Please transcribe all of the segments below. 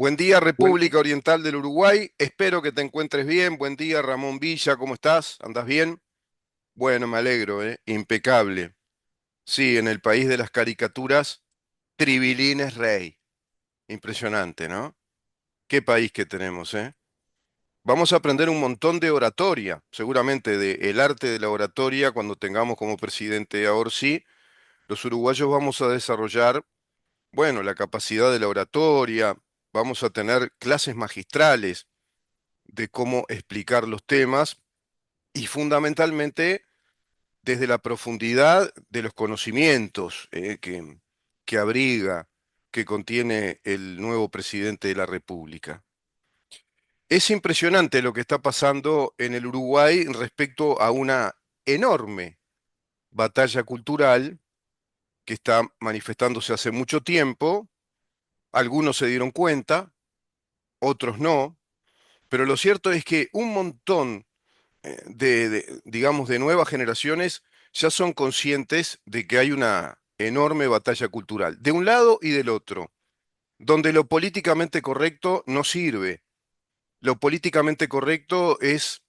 Buen día, Buen- República Oriental del Uruguay. Espero que te encuentres bien. Buen día, Ramón Villa. ¿Cómo estás? ¿Andás bien? Bueno, me alegro, ¿eh? Impecable. Sí, en el país de las caricaturas, Tribilín es rey. Impresionante, ¿no? Qué país que tenemos, ¿eh? Vamos a aprender un montón de oratoria, seguramente del arte de la oratoria cuando tengamos como presidente a Orsi. Los uruguayos vamos a desarrollar, bueno, la capacidad de la oratoria, vamos a tener clases magistrales de cómo explicar los temas y fundamentalmente desde la profundidad de los conocimientos que abriga, que contiene el nuevo presidente de la República. Es impresionante lo que está pasando en el Uruguay respecto a una enorme batalla cultural que está manifestándose hace mucho tiempo. Algunos se dieron cuenta, otros no, pero lo cierto es que un montón digamos, de nuevas generaciones ya son conscientes de que hay una enorme batalla cultural, de un lado y del otro, donde lo políticamente correcto no sirve. Lo políticamente correcto es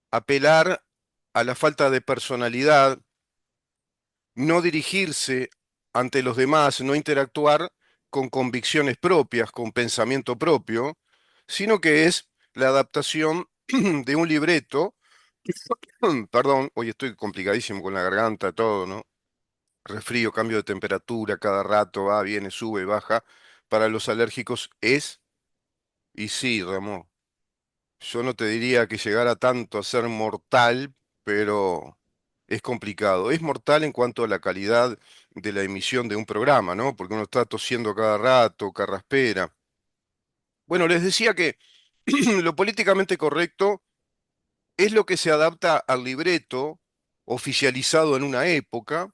apelar a la falta de personalidad, no dirigirse ante los demás, no interactuar con convicciones propias, con pensamiento propio, sino que es la adaptación de un libreto. Perdón, hoy estoy complicadísimo con la garganta, todo, ¿no? Resfrío, cambio de temperatura cada rato, va, viene, sube, baja. Para los alérgicos es, y sí, Ramón, yo no te diría que llegara tanto a ser mortal, pero es complicado. Es mortal en cuanto a la calidad de la emisión de un programa, ¿no? Porque uno está tosiendo cada rato, carraspera. Bueno, les decía que lo políticamente correcto es lo que se adapta al libreto oficializado en una época,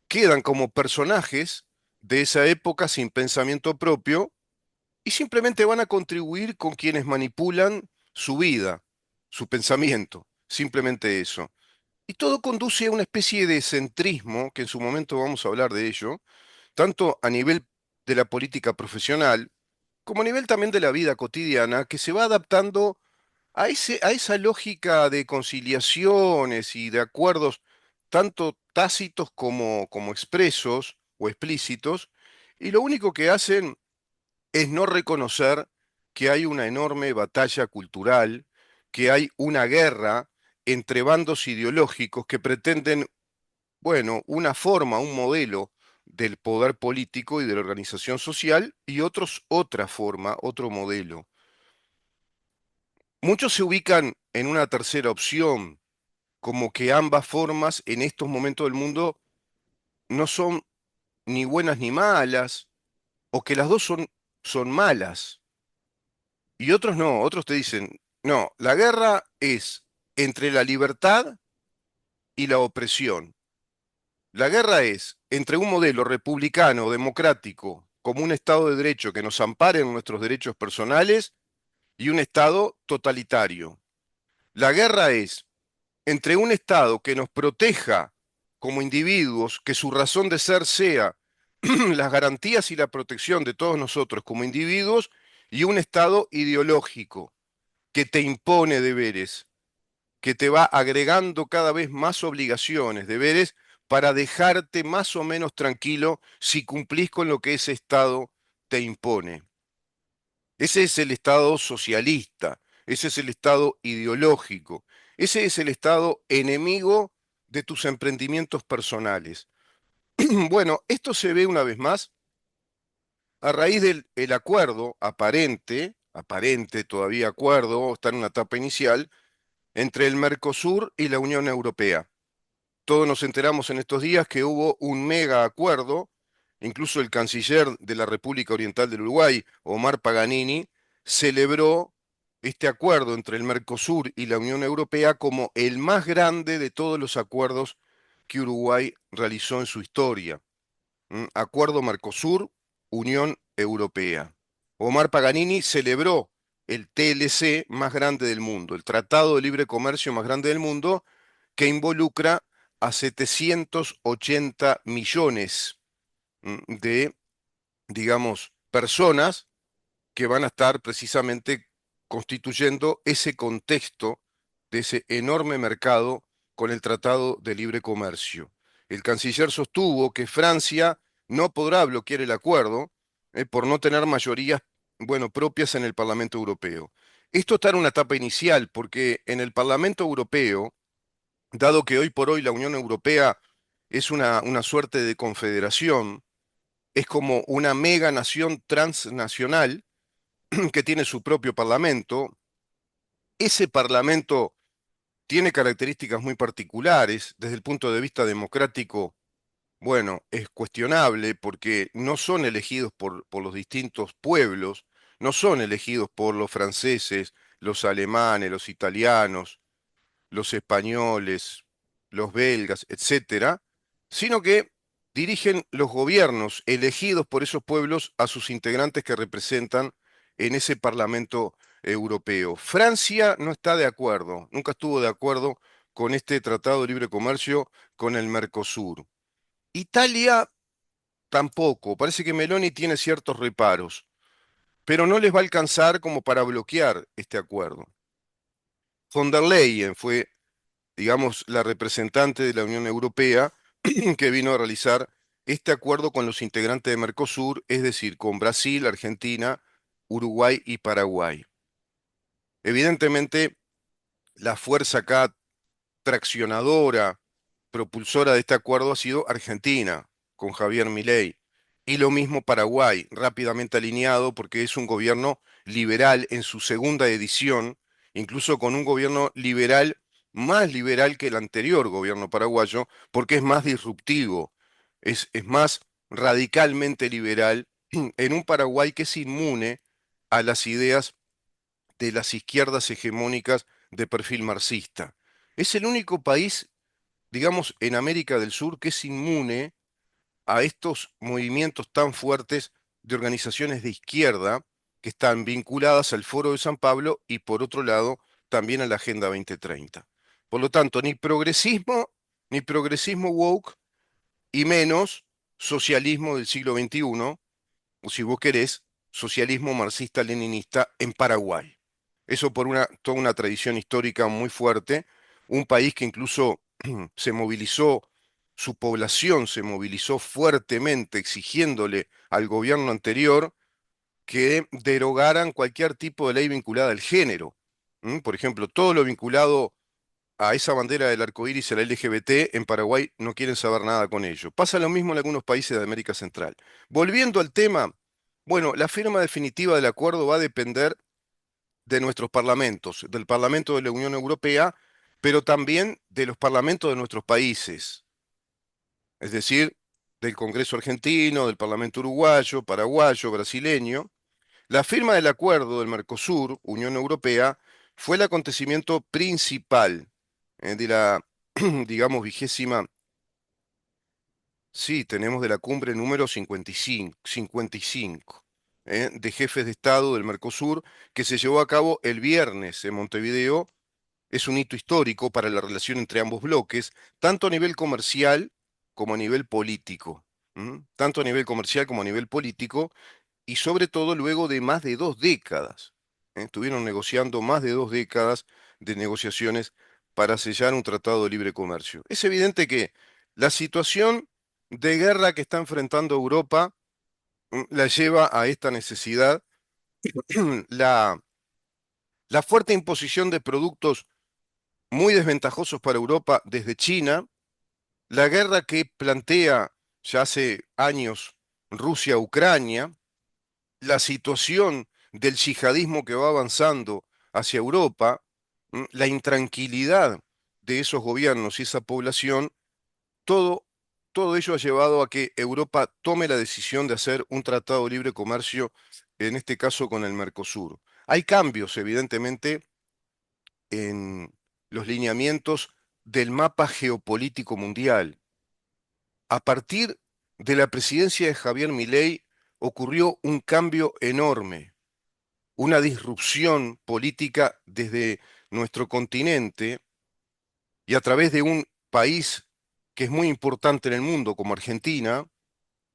quedan como personajes de esa época sin pensamiento propio y simplemente van a contribuir con quienes manipulan su vida, su pensamiento, simplemente eso. Y todo conduce a una especie de centrismo, que en su momento vamos a hablar de ello, tanto a nivel de la política profesional, como a nivel también de la vida cotidiana, que se va adaptando a esa lógica de conciliaciones y de acuerdos tanto tácitos como expresos o explícitos, y lo único que hacen es no reconocer que hay una enorme batalla cultural, que hay una guerra entre bandos ideológicos que pretenden, bueno, una forma, un modelo del poder político y de la organización social, y otros otra forma, otro modelo. Muchos se ubican en una tercera opción, como que ambas formas en estos momentos del mundo no son ni buenas ni malas, o que las dos son malas. Y otros no, otros te dicen, no, la guerra es entre la libertad y la opresión. La guerra es entre un modelo republicano, democrático, como un Estado de Derecho que nos ampare en nuestros derechos personales, y un Estado totalitario. La guerra es entre un Estado que nos proteja como individuos, que su razón de ser sea las garantías y la protección de todos nosotros como individuos, y un Estado ideológico que te impone deberes, que te va agregando cada vez más obligaciones, deberes, para dejarte más o menos tranquilo si cumplís con lo que ese Estado te impone. Ese es el Estado socialista, ese es el Estado ideológico, ese es el Estado enemigo de tus emprendimientos personales. Bueno, esto se ve una vez más a raíz del el acuerdo aparente todavía acuerdo, está en una etapa inicial, entre el Mercosur y la Unión Europea. Todos nos enteramos en estos días que hubo un mega acuerdo, incluso el canciller de la República Oriental del Uruguay, Omar Paganini, celebró este acuerdo entre el Mercosur y la Unión Europea como el más grande de todos los acuerdos que Uruguay realizó en su historia. Acuerdo Mercosur, Unión Europea. Omar Paganini celebró el TLC más grande del mundo, el Tratado de Libre Comercio más grande del mundo, que involucra a 780 millones de, digamos, personas que van a estar precisamente constituyendo ese contexto de ese enorme mercado con el Tratado de Libre Comercio. El canciller sostuvo que Francia no podrá bloquear el acuerdo por no tener mayorías, bueno, propias en el Parlamento Europeo. Esto está en una etapa inicial porque en el Parlamento Europeo, dado que hoy por hoy la Unión Europea es una suerte de confederación, es como una mega nación transnacional que tiene su propio parlamento. Ese parlamento tiene características muy particulares desde el punto de vista democrático. Bueno, es cuestionable porque no son elegidos por los distintos pueblos, no son elegidos por los franceses, los alemanes, los italianos, los españoles, los belgas, etcétera, sino que dirigen los gobiernos elegidos por esos pueblos a sus integrantes que representan en ese Parlamento Europeo. Francia no está de acuerdo, nunca estuvo de acuerdo con este Tratado de Libre Comercio con el Mercosur. Italia tampoco, parece que Meloni tiene ciertos reparos, pero no les va a alcanzar como para bloquear este acuerdo. Von der Leyen fue, digamos, la representante de la Unión Europea que vino a realizar este acuerdo con los integrantes de Mercosur, es decir, con Brasil, Argentina, Uruguay y Paraguay. Evidentemente, la fuerza acá traccionadora, propulsora de este acuerdo ha sido Argentina, con Javier Milei. Y lo mismo Paraguay, rápidamente alineado porque es un gobierno liberal en su segunda edición, incluso con un gobierno liberal, más liberal que el anterior gobierno paraguayo, porque es más disruptivo, es más radicalmente liberal en un Paraguay que es inmune a las ideas de las izquierdas hegemónicas de perfil marxista. Es el único país, digamos, en América del Sur que es inmune a estos movimientos tan fuertes de organizaciones de izquierda que están vinculadas al Foro de San Pablo y por otro lado también a la Agenda 2030. Por lo tanto, ni progresismo woke y menos socialismo del siglo XXI, o si vos querés, socialismo marxista-leninista en Paraguay. Eso por toda una tradición histórica muy fuerte, un país que incluso se movilizó, su población se movilizó fuertemente exigiéndole al gobierno anterior que derogaran cualquier tipo de ley vinculada al género. Por ejemplo, todo lo vinculado a esa bandera del arco iris, el LGBT, en Paraguay no quieren saber nada con ello. Pasa lo mismo en algunos países de América Central. Volviendo al tema, bueno, la firma definitiva del acuerdo va a depender de nuestros parlamentos, del Parlamento de la Unión Europea, pero también de los parlamentos de nuestros países, es decir, del Congreso argentino, del Parlamento uruguayo, paraguayo, brasileño. La firma del acuerdo del Mercosur, Unión Europea, fue el acontecimiento principal de la, digamos, vigésima, sí, tenemos de la cumbre número 55, de jefes de Estado del Mercosur, que se llevó a cabo el viernes en Montevideo. Es un hito histórico para la relación entre ambos bloques, tanto a nivel comercial como a nivel político. Tanto a nivel comercial como a nivel político, y sobre todo luego de más de 2 décadas. Estuvieron negociando más de 2 décadas de negociaciones para sellar un tratado de libre comercio. Es evidente que la situación de guerra que está enfrentando Europa la lleva a esta necesidad. La, la fuerte imposición de productos muy desventajosos para Europa desde China, la guerra que plantea ya hace años Rusia-Ucrania, la situación del yihadismo que va avanzando hacia Europa, la intranquilidad de esos gobiernos y esa población, todo, todo ello ha llevado a que Europa tome la decisión de hacer un tratado de libre comercio, en este caso con el Mercosur. Hay cambios, evidentemente, en los lineamientos del mapa geopolítico mundial. A partir de la presidencia de Javier Milei ocurrió un cambio enorme, una disrupción política desde nuestro continente y a través de un país que es muy importante en el mundo como Argentina,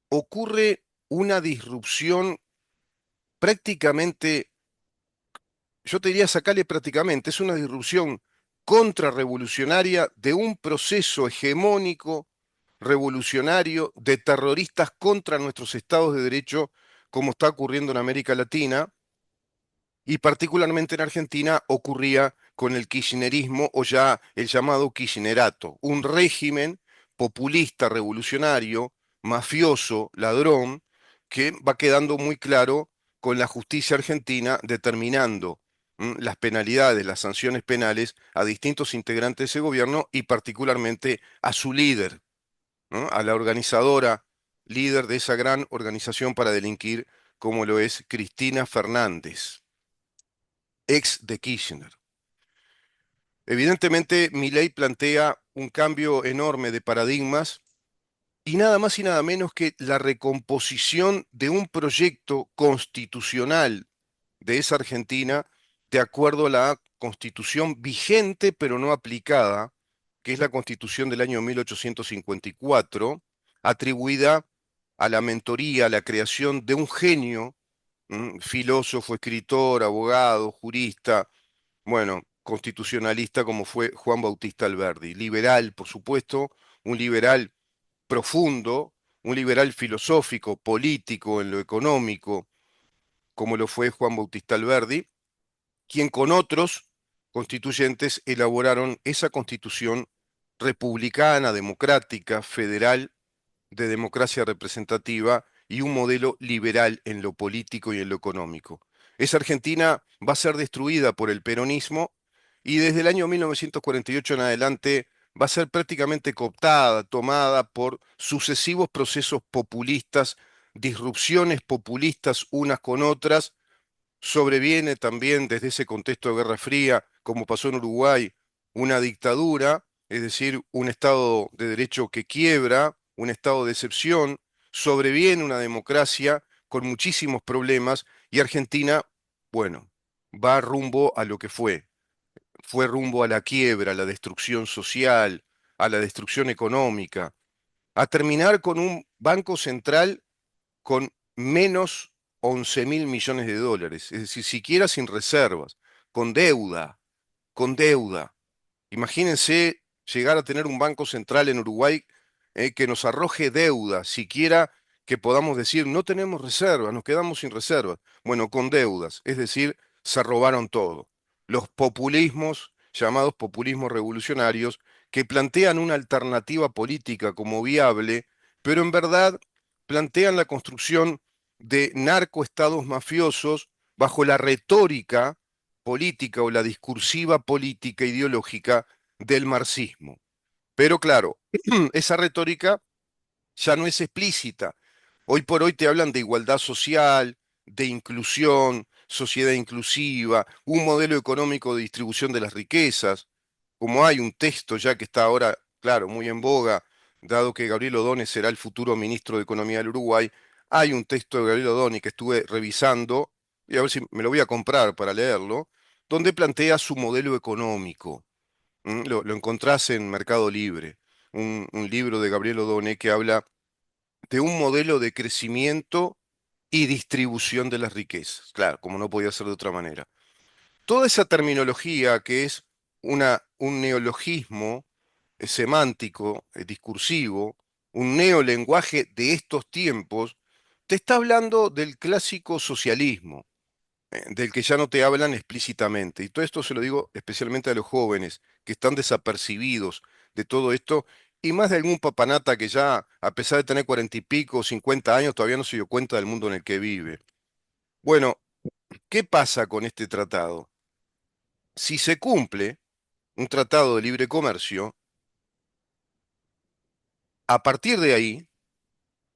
ocurre una disrupción prácticamente, yo te diría sacarle prácticamente, es una disrupción contrarrevolucionaria de un proceso hegemónico revolucionario de terroristas contra nuestros estados de derecho, como está ocurriendo en América Latina, y particularmente en Argentina ocurría con el kirchnerismo o ya el llamado kirchnerato, un régimen populista, revolucionario, mafioso, ladrón, que va quedando muy claro con la justicia argentina determinando las penalidades, las sanciones penales a distintos integrantes de ese gobierno y particularmente a su líder, ¿no? A la organizadora, líder de esa gran organización para delinquir, como lo es Cristina Fernández, ex de Kirchner. Evidentemente, Milei plantea un cambio enorme de paradigmas y nada más y nada menos que la recomposición de un proyecto constitucional de esa Argentina de acuerdo a la constitución vigente pero no aplicada, que es la constitución del año 1854, atribuida a la mentoría, a la creación de un genio, filósofo, escritor, abogado, jurista, bueno, constitucionalista como fue Juan Bautista Alberdi, liberal, por supuesto, un liberal profundo, un liberal filosófico, político, en lo económico, como lo fue Juan Bautista Alberdi, quien con otros constituyentes elaboraron esa constitución republicana, democrática, federal, de democracia representativa y un modelo liberal en lo político y en lo económico. Esa Argentina va a ser destruida por el peronismo y desde el año 1948 en adelante va a ser prácticamente cooptada, tomada por sucesivos procesos populistas, disrupciones populistas unas con otras. Sobreviene también desde ese contexto de Guerra Fría, como pasó en Uruguay, una dictadura, es decir, un Estado de Derecho que quiebra, un estado de excepción, sobreviene una democracia con muchísimos problemas y Argentina, bueno, va rumbo a lo que fue rumbo a la quiebra, a la destrucción social, a la destrucción económica, a terminar con un banco central con menos 11.000 millones de dólares, es decir, siquiera sin reservas, con deuda, con deuda. Imagínense llegar a tener un banco central en Uruguay que nos arroje deuda, siquiera que podamos decir, no tenemos reservas, nos quedamos sin reservas. Bueno, con deudas, es decir, se robaron todo. Los populismos, llamados populismos revolucionarios, que plantean una alternativa política como viable, pero en verdad plantean la construcción de narcoestados mafiosos bajo la retórica política o la discursiva política ideológica del marxismo. Pero claro, esa retórica ya no es explícita. Hoy por hoy te hablan de igualdad social, de inclusión, sociedad inclusiva, un modelo económico de distribución de las riquezas. Como hay un texto ya que está ahora, claro, muy en boga, dado que Gabriel O'Donnell será el futuro ministro de Economía del Uruguay, hay un texto de Gabriel O'Donnell que estuve revisando, y a ver si me lo voy a comprar para leerlo, donde plantea su modelo económico. Lo encontrás en Mercado Libre, un libro de Gabriel O'Donnell que habla de un modelo de crecimiento y distribución de las riquezas. Claro, como no podía ser de otra manera. Toda esa terminología que es un neologismo semántico, discursivo, un neolenguaje de estos tiempos, te está hablando del clásico socialismo, del que ya no te hablan explícitamente. Y todo esto se lo digo especialmente a los jóvenes que están desapercibidos de todo esto, y más de algún papanata que ya, a pesar de tener 40 y pico, 50 años, todavía no se dio cuenta del mundo en el que vive. Bueno, ¿qué pasa con este tratado? Si se cumple un tratado de libre comercio, a partir de ahí,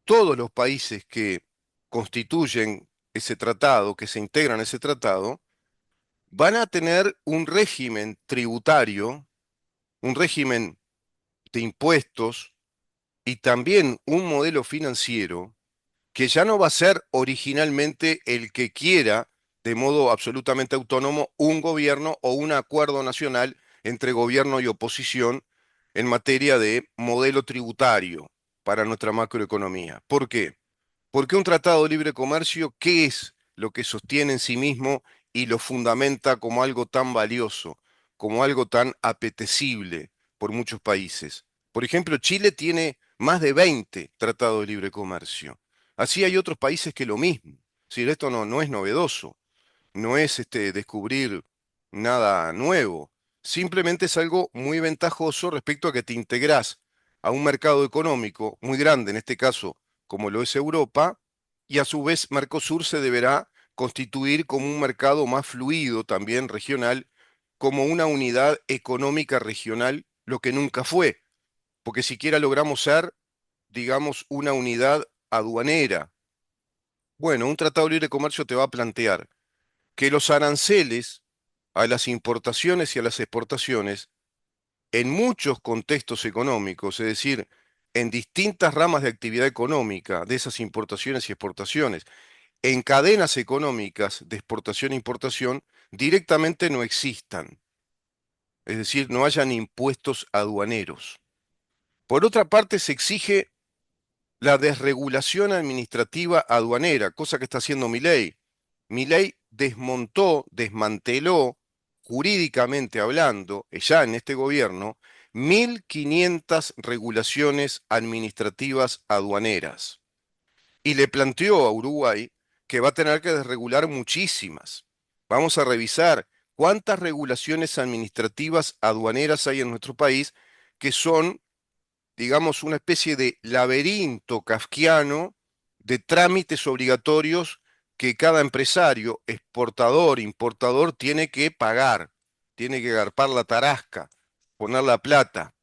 todos los países que constituyen ese tratado, que se integran a ese tratado, van a tener un régimen tributario, un régimen de impuestos y también un modelo financiero que ya no va a ser originalmente el que quiera, de modo absolutamente autónomo, un gobierno o un acuerdo nacional entre gobierno y oposición en materia de modelo tributario para nuestra macroeconomía. ¿Por qué? Porque un tratado de libre comercio, ¿qué es lo que sostiene en sí mismo y lo fundamenta como algo tan valioso, como algo tan apetecible por muchos países. Por ejemplo, Chile tiene más de 20 tratados de libre comercio. Así hay otros países que lo mismo. Si esto no es novedoso, no es descubrir nada nuevo, simplemente es algo muy ventajoso respecto a que te integrás a un mercado económico muy grande, en este caso como lo es Europa, y a su vez Mercosur se deberá constituir como un mercado más fluido también regional, como una unidad económica regional, lo que nunca fue, porque siquiera logramos ser, digamos, una unidad aduanera. Bueno, un tratado de libre comercio te va a plantear que los aranceles a las importaciones y a las exportaciones, en muchos contextos económicos, es decir, en distintas ramas de actividad económica de esas importaciones y exportaciones, en cadenas económicas de exportación e importación, directamente no existan, es decir, no hayan impuestos aduaneros. Por otra parte, se exige la desregulación administrativa aduanera, cosa que está haciendo Milei. Milei desmontó, desmanteló, jurídicamente hablando, ya en este gobierno, 1.500 regulaciones administrativas aduaneras. Y le planteó a Uruguay que va a tener que desregular muchísimas. Vamos a revisar cuántas regulaciones administrativas aduaneras hay en nuestro país que son, digamos, una especie de laberinto kafkiano de trámites obligatorios que cada empresario, exportador, importador, tiene que garpar la tarasca, poner la plata,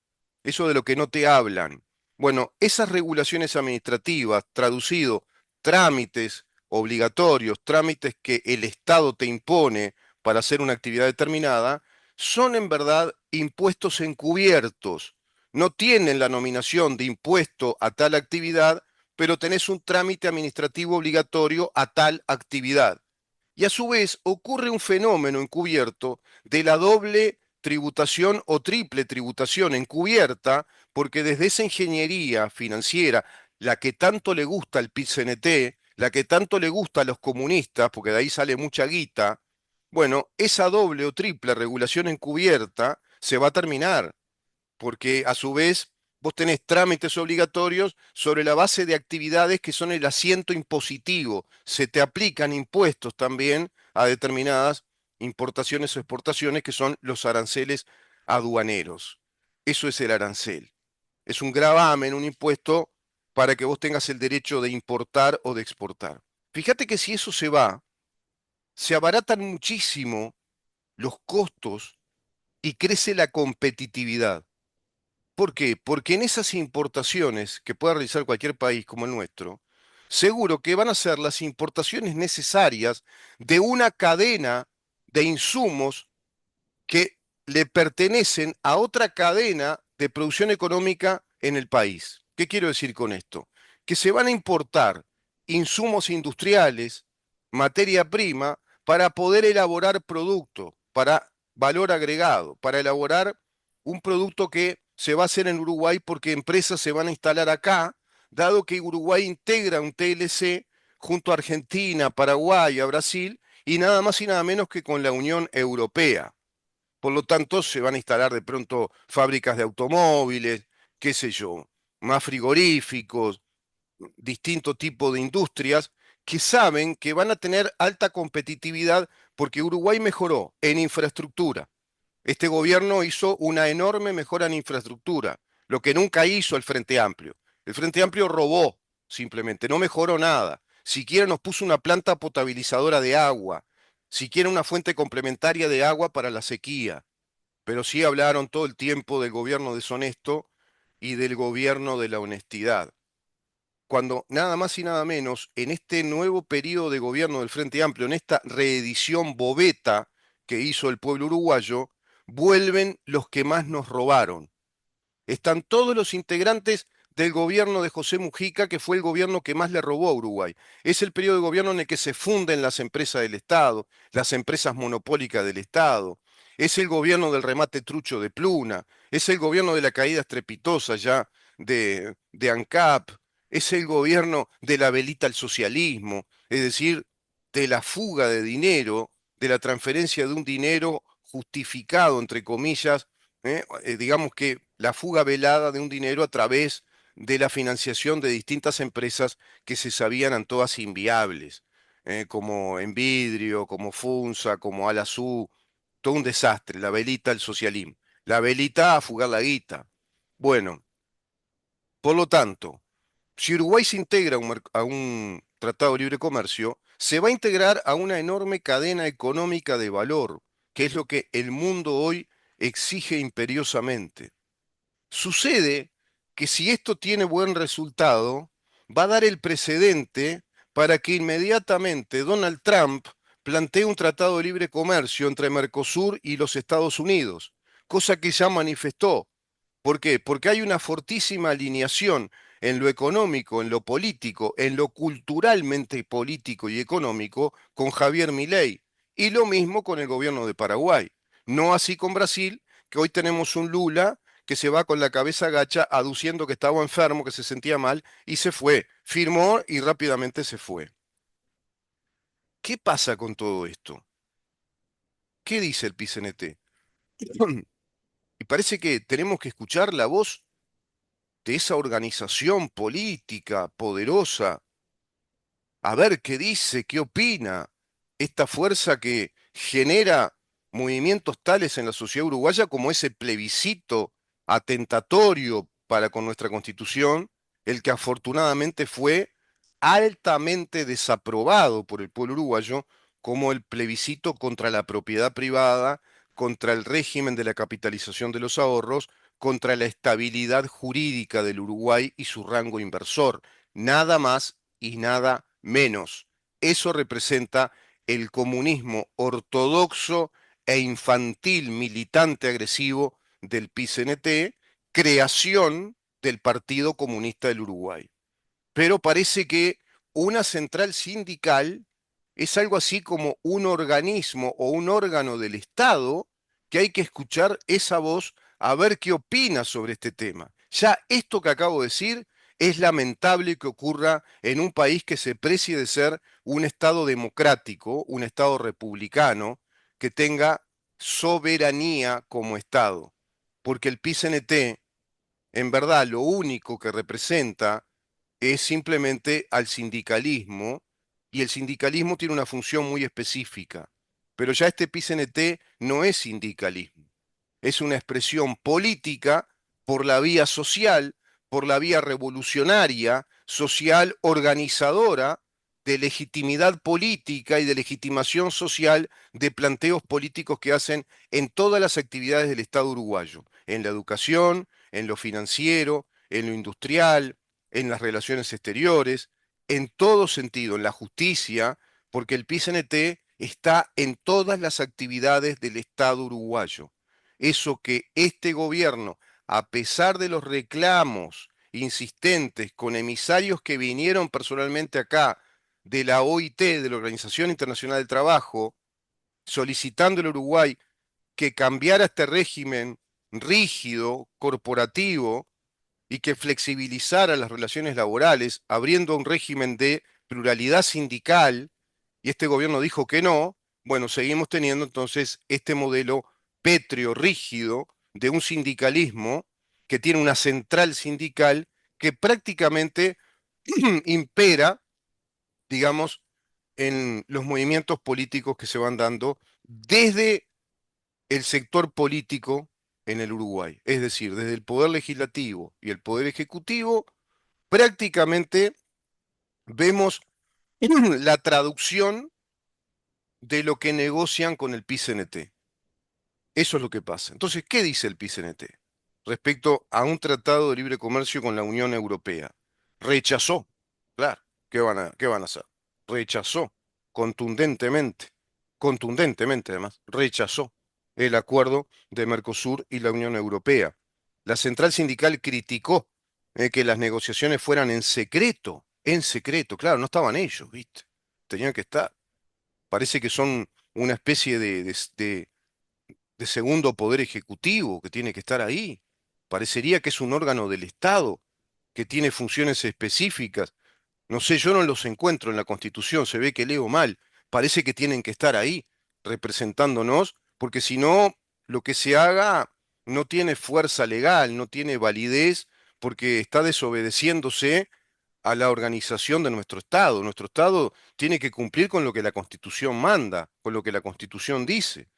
eso de lo que no te hablan. Bueno, esas regulaciones administrativas, traducido, trámites obligatorios, trámites que el Estado te impone para hacer una actividad determinada, son en verdad impuestos encubiertos. No tienen la nominación de impuesto a tal actividad, pero tenés un trámite administrativo obligatorio a tal actividad. Y a su vez ocurre un fenómeno encubierto de la doble tributación o triple tributación encubierta, porque desde esa ingeniería financiera, la que tanto le gusta al PIT-CNT, la que tanto le gusta a los comunistas, porque de ahí sale mucha guita, bueno, esa doble o triple regulación encubierta se va a terminar porque a su vez vos tenés trámites obligatorios sobre la base de actividades que son el asiento impositivo. Se te aplican impuestos también a determinadas importaciones o exportaciones que son los aranceles aduaneros. Eso es el arancel. Es un gravamen, un impuesto para que vos tengas el derecho de importar o de exportar. Fíjate que si eso se va, se abaratan muchísimo los costos y crece la competitividad. ¿Por qué? Porque en esas importaciones que pueda realizar cualquier país como el nuestro, seguro que van a ser las importaciones necesarias de una cadena de insumos que le pertenecen a otra cadena de producción económica en el país. ¿Qué quiero decir con esto? Que se van a importar insumos industriales, materia prima, para poder elaborar producto, para valor agregado, para elaborar un producto que se va a hacer en Uruguay porque empresas se van a instalar acá, dado que Uruguay integra un TLC junto a Argentina, Paraguay, a Brasil, y nada más y nada menos que con la Unión Europea. Por lo tanto, se van a instalar de pronto fábricas de automóviles, qué sé yo, más frigoríficos, distinto tipo de industrias que saben que van a tener alta competitividad porque Uruguay mejoró en infraestructura. Este gobierno hizo una enorme mejora en infraestructura, lo que nunca hizo el Frente Amplio. El Frente Amplio robó, simplemente, no mejoró nada. Siquiera nos puso una planta potabilizadora de agua, siquiera una fuente complementaria de agua para la sequía, pero sí hablaron todo el tiempo del gobierno deshonesto y del gobierno de la honestidad. Cuando nada más y nada menos, en este nuevo periodo de gobierno del Frente Amplio, en esta reedición bobeta que hizo el pueblo uruguayo, vuelven los que más nos robaron. Están todos los integrantes del gobierno de José Mujica, que fue el gobierno que más le robó a Uruguay. Es el periodo de gobierno en el que se funden las empresas del Estado, las empresas monopólicas del Estado. Es el gobierno del remate trucho de Pluna. Es el gobierno de la caída estrepitosa ya de ANCAP. Es el gobierno de la velita al socialismo. Es decir, de la fuga de dinero, de la transferencia de un dinero justificado, entre comillas, digamos que la fuga velada de un dinero a través de la financiación de distintas empresas que se sabían todas inviables, como Envidrio, como Funsa, como Alazú, todo un desastre, la velita del socialismo, la velita a fugar la guita. Bueno, por lo tanto, si Uruguay se integra a un tratado de libre comercio, se va a integrar a una enorme cadena económica de valor, que es lo que el mundo hoy exige imperiosamente. Sucede que si esto tiene buen resultado, va a dar el precedente para que inmediatamente Donald Trump plantee un tratado de libre comercio entre Mercosur y los Estados Unidos, cosa que ya manifestó. ¿Por qué? Porque hay una fortísima alineación en lo económico, en lo político, en lo culturalmente político y económico con Javier Milei. Y lo mismo con el gobierno de Paraguay. No así con Brasil, que hoy tenemos un Lula que se va con la cabeza gacha aduciendo que estaba enfermo, que se sentía mal, y se fue. Firmó y rápidamente se fue. ¿Qué pasa con todo esto? ¿Qué dice el PCNT? Y parece que tenemos que escuchar la voz de esa organización política poderosa, a ver qué dice, qué opina esta fuerza que genera movimientos tales en la sociedad uruguaya como ese plebiscito atentatorio para con nuestra Constitución, el que afortunadamente fue altamente desaprobado por el pueblo uruguayo, como el plebiscito contra la propiedad privada, contra el régimen de la capitalización de los ahorros, contra la estabilidad jurídica del Uruguay y su rango inversor. Nada más y nada menos. Eso representa el comunismo ortodoxo e infantil militante agresivo del PCNT, creación del Partido Comunista del Uruguay. Pero parece que una central sindical es algo así como un organismo o un órgano del Estado que hay que escuchar esa voz a ver qué opina sobre este tema. Ya esto que acabo de decir es lamentable que ocurra en un país que se precie de ser un Estado democrático, un Estado republicano, que tenga soberanía como Estado. Porque el PCNT, en verdad, lo único que representa es simplemente al sindicalismo, y el sindicalismo tiene una función muy específica. Pero ya este PCNT no es sindicalismo, es una expresión política por la vía social, por la vía revolucionaria, social, organizadora, de legitimidad política y de legitimación social de planteos políticos que hacen en todas las actividades del Estado uruguayo, en la educación, en lo financiero, en lo industrial, en las relaciones exteriores, en todo sentido, en la justicia, porque el PCNT está en todas las actividades del Estado uruguayo. Eso que este gobierno, a pesar de los reclamos insistentes con emisarios que vinieron personalmente acá de la OIT, de la Organización Internacional del Trabajo, solicitando al Uruguay que cambiara este régimen rígido, corporativo, y que flexibilizara las relaciones laborales, abriendo un régimen de pluralidad sindical, y este gobierno dijo que no, bueno, seguimos teniendo entonces este modelo pétreo, rígido, de un sindicalismo que tiene una central sindical que prácticamente impera, digamos, en los movimientos políticos que se van dando desde el sector político en el Uruguay. Es decir, desde el poder legislativo y el poder ejecutivo, prácticamente vemos la traducción de lo que negocian con el PCNT. Eso es lo que pasa. Entonces, ¿qué dice el PCNT respecto a un tratado de libre comercio con la Unión Europea? Rechazó, claro, qué van a hacer? Rechazó contundentemente, contundentemente además, rechazó el acuerdo de Mercosur y la Unión Europea. La central sindical criticó que las negociaciones fueran en secreto, claro, no estaban ellos, ¿viste? Tenían que estar. Parece que son una especie de segundo poder ejecutivo que tiene que estar ahí. Parecería que es un órgano del Estado que tiene funciones específicas. No sé, yo no los encuentro en la Constitución, se ve que leo mal, parece que tienen que estar ahí representándonos, porque si no, lo que se haga no tiene fuerza legal, no tiene validez, porque está desobedeciéndose a la organización de nuestro Estado. Nuestro Estado tiene que cumplir con lo que la Constitución manda, con lo que la Constitución dice.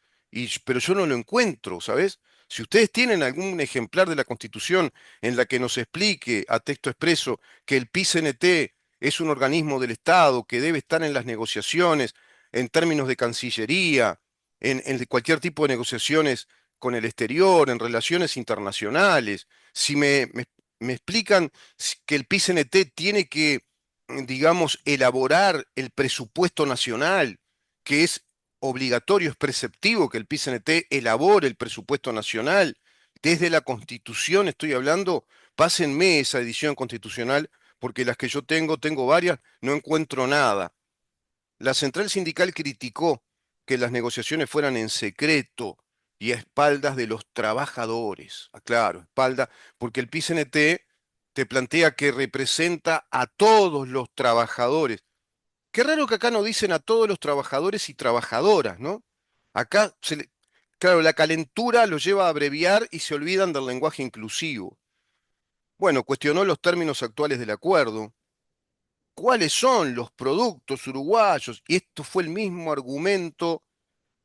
Pero yo no lo encuentro, ¿sabes? Si ustedes tienen algún ejemplar de la Constitución en la que nos explique a texto expreso que el PICNT es un organismo del Estado que debe estar en las negociaciones en términos de Cancillería, en cualquier tipo de negociaciones con el exterior, en relaciones internacionales, si me explican que el PICNT tiene que, digamos, elaborar el presupuesto nacional, que es obligatorio, es preceptivo que el PICNT elabore el presupuesto nacional. Desde la Constitución estoy hablando, pásenme esa edición constitucional, porque las que yo tengo varias, no encuentro nada. La central sindical criticó que las negociaciones fueran en secreto y a espaldas de los trabajadores. Aclaro, espalda, porque el PCNT te plantea que representa a todos los trabajadores. Qué raro que acá no dicen a todos los trabajadores y trabajadoras, ¿no? Acá, claro, la calentura lo lleva a abreviar y se olvidan del lenguaje inclusivo. Bueno, cuestionó los términos actuales del acuerdo, cuáles son los productos uruguayos, y esto fue el mismo argumento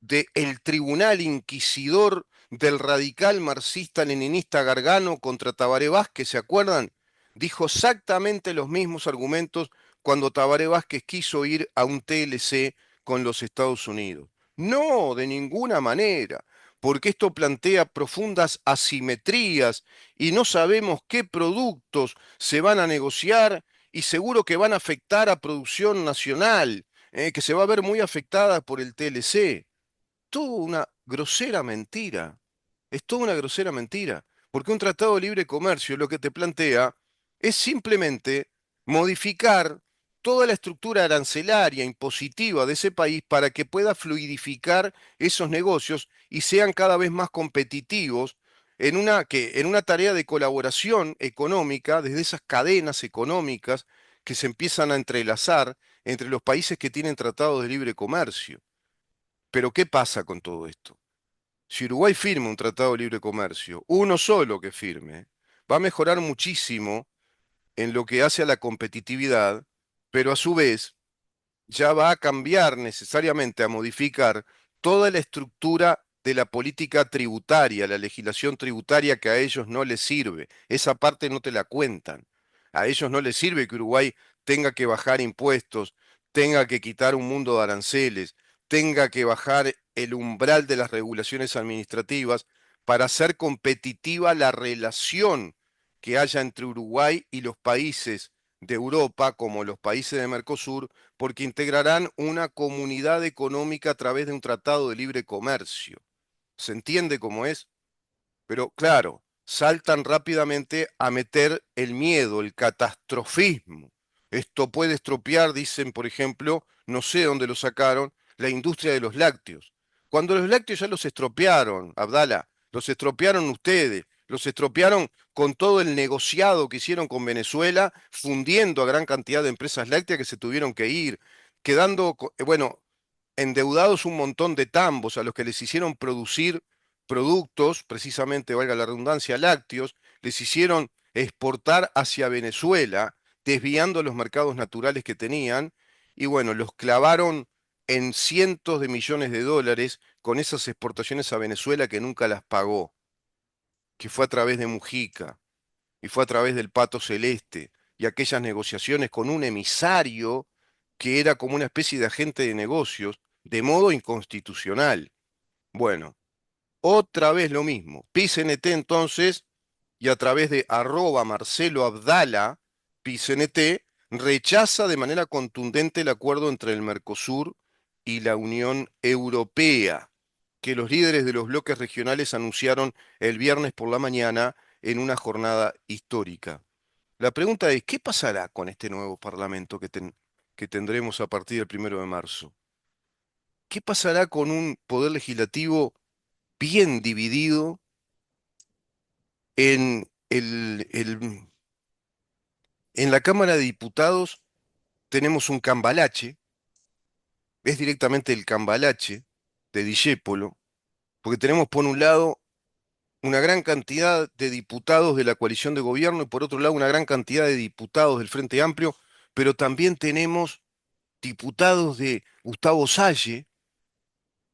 del tribunal inquisidor del radical marxista-leninista Gargano contra Tabaré Vázquez, ¿se acuerdan? Dijo exactamente los mismos argumentos cuando Tabaré Vázquez quiso ir a un TLC con los Estados Unidos. No, de ninguna manera, porque esto plantea profundas asimetrías y no sabemos qué productos se van a negociar y seguro que van a afectar a producción nacional, que se va a ver muy afectada por el TLC. Toda una grosera mentira. Es toda una grosera mentira. Porque un tratado de libre comercio lo que te plantea es simplemente modificar toda la estructura arancelaria, impositiva de ese país para que pueda fluidificar esos negocios y sean cada vez más competitivos en una tarea de colaboración económica desde esas cadenas económicas que se empiezan a entrelazar entre los países que tienen tratados de libre comercio. Pero ¿qué pasa con todo esto? Si Uruguay firma un tratado de libre comercio, uno solo que firme, va a mejorar muchísimo en lo que hace a la competitividad, pero a su vez ya va a cambiar necesariamente, a modificar toda la estructura de la política tributaria, la legislación tributaria que a ellos no les sirve. Esa parte no te la cuentan. A ellos no les sirve que Uruguay tenga que bajar impuestos, tenga que quitar un mundo de aranceles, tenga que bajar el umbral de las regulaciones administrativas para hacer competitiva la relación que haya entre Uruguay y los países de Europa, como los países de Mercosur, porque integrarán una comunidad económica a través de un tratado de libre comercio. ¿Se entiende cómo es? Pero claro, saltan rápidamente a meter el miedo, el catastrofismo. Esto puede estropear, dicen, por ejemplo, no sé dónde lo sacaron, la industria de los lácteos. Cuando los lácteos ya los estropearon, Abdala, los estropearon ustedes, los estropearon con todo el negociado que hicieron con Venezuela, fundiendo a gran cantidad de empresas lácteas que se tuvieron que ir, quedando, bueno, endeudados un montón de tambos a los que les hicieron producir productos, precisamente, valga la redundancia, lácteos, les hicieron exportar hacia Venezuela, desviando los mercados naturales que tenían, y bueno, los clavaron en cientos de millones de dólares con esas exportaciones a Venezuela que nunca las pagó, que fue a través de Mujica y fue a través del Pato Celeste y aquellas negociaciones con un emisario que era como una especie de agente de negocios, de modo inconstitucional. Bueno, otra vez lo mismo. PICNT entonces, y a través de arroba Marcelo Abdala, PICNT, rechaza de manera contundente el acuerdo entre el Mercosur y la Unión Europea, que los líderes de los bloques regionales anunciaron el viernes por la mañana en una jornada histórica. La pregunta es, ¿qué pasará con este nuevo Parlamento que tendremos a partir del 1 de marzo? ¿Qué pasará con un poder legislativo bien dividido en en la Cámara de Diputados? Tenemos un cambalache, es directamente el cambalache de Discépolo, porque tenemos por un lado una gran cantidad de diputados de la coalición de gobierno y por otro lado una gran cantidad de diputados del Frente Amplio, pero también tenemos diputados de Gustavo Salle,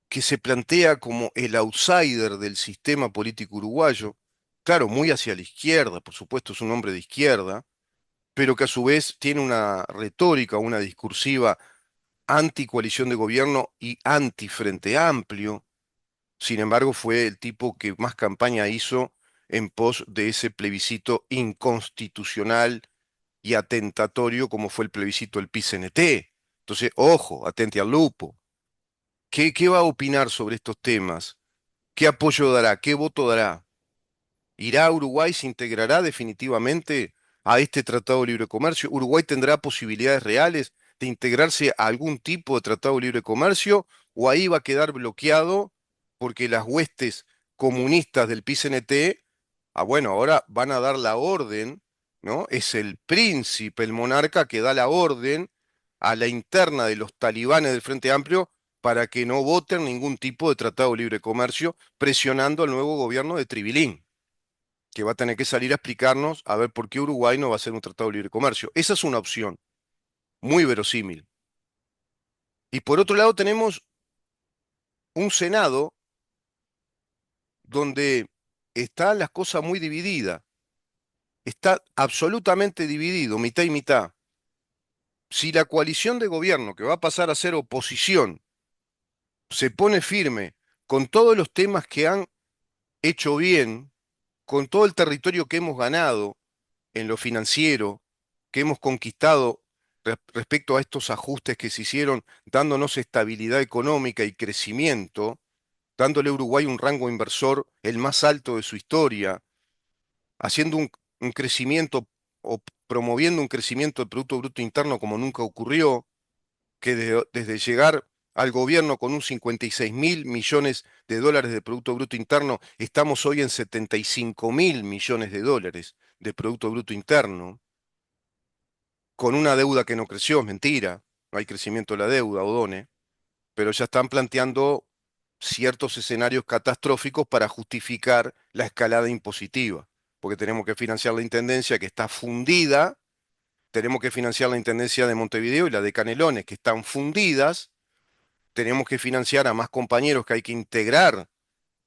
que se plantea como el outsider del sistema político uruguayo, claro, muy hacia la izquierda, por supuesto es un hombre de izquierda, pero que a su vez tiene una retórica, una discursiva anti-coalición de gobierno y anti-Frente Amplio. Sin embargo, fue el tipo que más campaña hizo en pos de ese plebiscito inconstitucional y atentatorio como fue el plebiscito del PIS-CNT. Entonces, ojo, atente al lupo. ¿Qué va a opinar sobre estos temas? ¿Qué apoyo dará? ¿Qué voto dará? ¿Irá a Uruguay? ¿Se integrará definitivamente a este Tratado de Libre Comercio? ¿Uruguay tendrá posibilidades reales de integrarse a algún tipo de Tratado de Libre Comercio? ¿O ahí va a quedar bloqueado porque las huestes comunistas del PCNT, bueno, ahora van a dar la orden, ¿no? Es el príncipe, el monarca que da la orden a la interna de los talibanes del Frente Amplio para que no voten ningún tipo de Tratado de Libre Comercio, presionando al nuevo gobierno de Tribilín, que va a tener que salir a explicarnos a ver por qué Uruguay no va a hacer un tratado de libre comercio. Esa es una opción, muy verosímil. Y por otro lado tenemos un Senado donde están las cosas muy divididas. Está absolutamente dividido, mitad y mitad. Si la coalición de gobierno, que va a pasar a ser oposición, se pone firme con todos los temas que han hecho bien, con todo el territorio que hemos ganado en lo financiero, que hemos conquistado respecto a estos ajustes que se hicieron, dándonos estabilidad económica y crecimiento, dándole a Uruguay un rango inversor el más alto de su historia, haciendo un crecimiento o promoviendo un crecimiento del Producto Bruto Interno como nunca ocurrió, que desde llegar al gobierno con un 56.000 millones de dólares de Producto Bruto Interno, estamos hoy en 75.000 millones de dólares de Producto Bruto Interno, con una deuda que no creció, es mentira, no hay crecimiento de la deuda, Odone, pero ya están planteando ciertos escenarios catastróficos para justificar la escalada impositiva, porque tenemos que financiar la intendencia que está fundida, tenemos que financiar la intendencia de Montevideo y la de Canelones, que están fundidas, tenemos que financiar a más compañeros que hay que integrar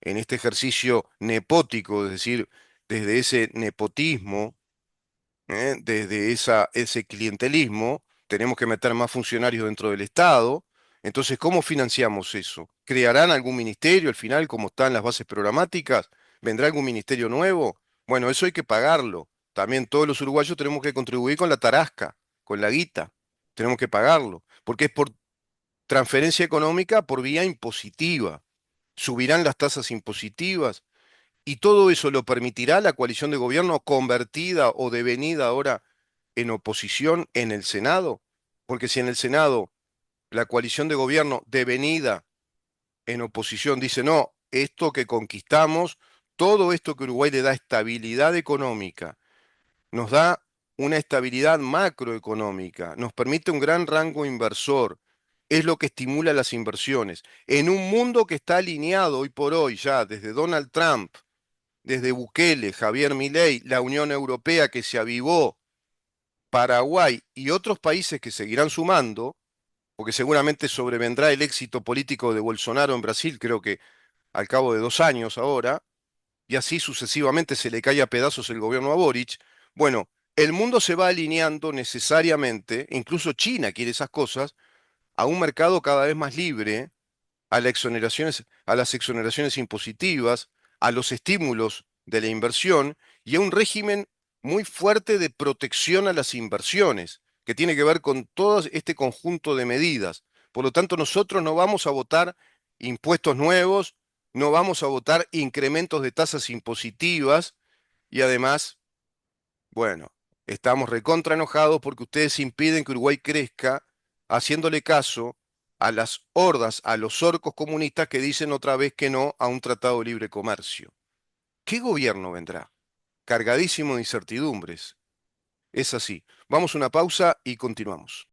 en este ejercicio nepótico, es decir, desde ese nepotismo, desde ese clientelismo, tenemos que meter más funcionarios dentro del Estado. Entonces, ¿cómo financiamos eso? ¿Crearán algún ministerio al final, como están las bases programáticas? ¿Vendrá algún ministerio nuevo? Bueno, eso hay que pagarlo. También todos los uruguayos tenemos que contribuir con la tarasca, con la guita. Tenemos que pagarlo, porque es por transferencia económica por vía impositiva. Subirán las tasas impositivas y todo eso lo permitirá la coalición de gobierno convertida o devenida ahora en oposición en el Senado. Porque si en el Senado la coalición de gobierno devenida en oposición dice, no, esto que conquistamos, todo esto que Uruguay le da estabilidad económica, nos da una estabilidad macroeconómica, nos permite un gran rango inversor, es lo que estimula las inversiones. En un mundo que está alineado hoy por hoy ya, desde Donald Trump, desde Bukele, Javier Milei, la Unión Europea que se avivó, Paraguay y otros países que seguirán sumando, porque seguramente sobrevendrá el éxito político de Bolsonaro en Brasil, creo que al cabo de 2 años ahora, y así sucesivamente se le cae a pedazos el gobierno a Boric. Bueno, el mundo se va alineando necesariamente, incluso China quiere esas cosas, a un mercado cada vez más libre, a las exoneraciones impositivas, a los estímulos de la inversión y a un régimen muy fuerte de protección a las inversiones, que tiene que ver con todo este conjunto de medidas. Por lo tanto, nosotros no vamos a votar impuestos nuevos, no vamos a votar incrementos de tasas impositivas y además, bueno, estamos recontra enojados porque ustedes impiden que Uruguay crezca haciéndole caso a las hordas, a los orcos comunistas que dicen otra vez que no a un tratado de libre comercio. ¿Qué gobierno vendrá? Cargadísimo de incertidumbres. Es así. Vamos a una pausa y continuamos.